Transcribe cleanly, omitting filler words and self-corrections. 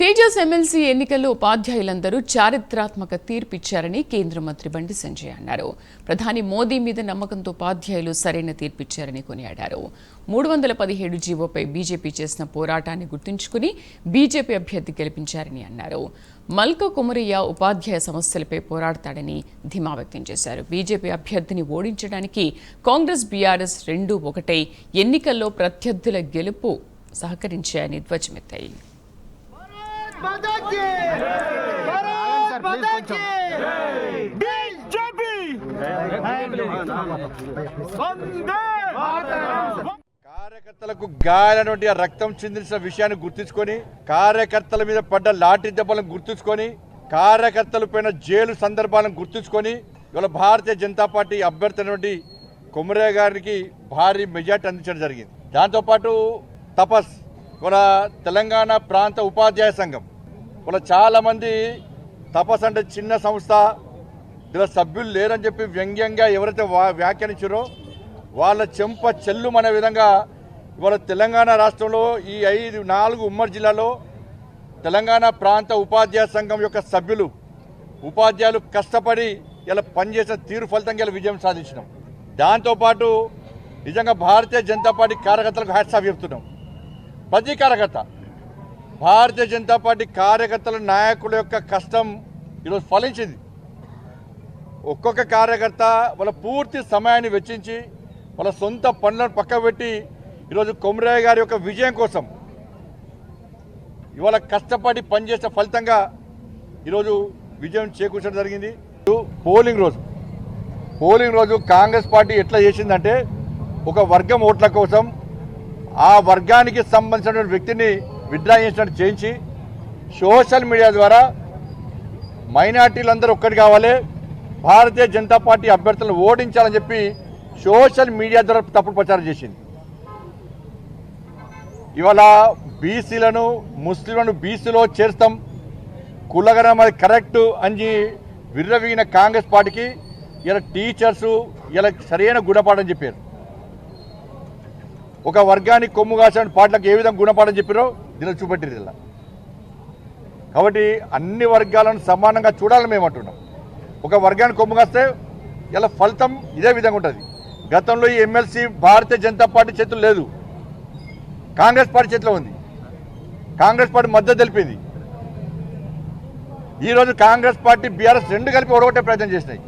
Tejas MLC ఎన్నికల్లో ఉపాధ్యాయులందరూ చారిత్రాత్మక తీర్పిచ్చారని కేంద్ర మంత్రి బండి సంజయ్ అన్నారు. ప్రధాని మోదీ మీద నమ్మకంతో ఉపాధ్యాయులు సరైన తీర్పిచ్చారని కొనియాడారు. 317 జీవోపై బీజేపీ చేసిన పోరాటాన్ని గుర్తుంచుకుని బీజేపీ అభ్యర్థి గెలిపించారని అన్నారు. మల్క కుమరయ్య ఉపాధ్యాయ సమస్యలపై పోరాడతాడని ధీమా వ్యక్తం చేశారు. బీజేపీ అభ్యర్థిని ఓడించడానికి కాంగ్రెస్ బీఆర్ఎస్ రెండూ ఒకటై ఎన్నికల్లో ప్రత్యర్థుల గెలుపు సహకరించాయని ధ్వజమెత్తాయి. కార్యకర్తలకు గాయాలైనటువంటి రక్తం చిందించిన విషయాన్ని గుర్తుంచుకొని, కార్యకర్తల మీద పడ్డ లాఠీ దెబ్బలను గుర్తుంచుకొని, కార్యకర్తల పైన జైలు సందర్భాలను గుర్తుంచుకొని ఇవాళ భారతీయ జనతా పార్టీ అభ్యర్థి అయినటువంటి కొమరయ్య గారికి భారీ మెజార్టీ అందించడం జరిగింది. దాంతోపాటు తపస్ ఇవాళ తెలంగాణ ప్రాంత ఉపాధ్యాయ సంఘం ఇవాళ చాలామంది తపస్ అంటే చిన్న సంస్థ, ఇలా సభ్యులు లేరని చెప్పి వ్యంగ్యంగా ఎవరైతే వ్యాఖ్యానించారో వాళ్ళ చెంప చెల్లుమనే విధంగా ఇవాళ తెలంగాణ రాష్ట్రంలో ఈ 4 ఉమ్మడి జిల్లాలో తెలంగాణ ప్రాంత ఉపాధ్యాయ సంఘం యొక్క సభ్యులు ఉపాధ్యాయులు కష్టపడి ఇలా పనిచేసిన తీరు ఫలితంగా ఇలా విజయం సాధించినాం. దాంతోపాటు నిజంగా భారతీయ జనతా పార్టీ కార్యకర్తలకు హ్యాట్స్ ఆఫ్ చెప్తున్నాం. ప్రతి కార్యకర్త భారతీయ జనతా పార్టీ కార్యకర్తల నాయకుల యొక్క కష్టం ఈరోజు ఫలించింది. ఒక్కొక్క కార్యకర్త వాళ్ళ పూర్తి సమయాన్ని వెచ్చించి వాళ్ళ సొంత పనులను పక్కబెట్టి ఈరోజు కొమరయ్య గారి యొక్క విజయం కోసం ఇవాళ కష్టపడి పనిచేసిన ఫలితంగా ఈరోజు విజయం చేకూర్చడం జరిగింది. పోలింగ్ రోజు కాంగ్రెస్ పార్టీ ఎట్లా చేసిందంటే ఒక వర్గం ఓట్ల కోసం ఆ వర్గానికి సంబంధించిన వ్యక్తిని విత్డ్రా చేసినట్టు చేయించి సోషల్ మీడియా ద్వారా మైనార్టీలందరూ ఒక్కటి కావాలి, భారతీయ జనతా పార్టీ అభ్యర్థులను ఓడించాలని చెప్పి సోషల్ మీడియా ద్వారా తప్పుడు ప్రచారం చేసింది. ఇవాళ బీసీలను ముస్లింలను బీసీలో చేర్స్తాం, కులగరం అది కరెక్ట్ అని విర్రవీగిన కాంగ్రెస్ పార్టీకి ఇలా టీచర్సు ఇలా సరైన గుణపాఠం చెప్పారు. ఒక వర్గానికి కొమ్ము కాసిన పార్టీలకు ఏ విధంగా గుణపాఠం చెప్పారో దీనిలో చూపెట్టారు. ఇలా కాబట్టి అన్ని వర్గాలను సమానంగా చూడాలని మేము అంటున్నాం. ఒక వర్గానికి కొమ్ము కాస్తే ఇలా ఫలితం ఇదే విధంగా ఉంటుంది. గతంలో ఈ ఎమ్మెల్సీ భారతీయ జనతా పార్టీ చేతులు లేదు, కాంగ్రెస్ పార్టీ చేతిలో ఉంది. కాంగ్రెస్ పార్టీ మద్దతు తెలిపింది. ఈరోజు కాంగ్రెస్ పార్టీ బీఆర్ఎస్ రెండు కలిపి ఓడగొట్టే ప్రయత్నం చేసినాయి.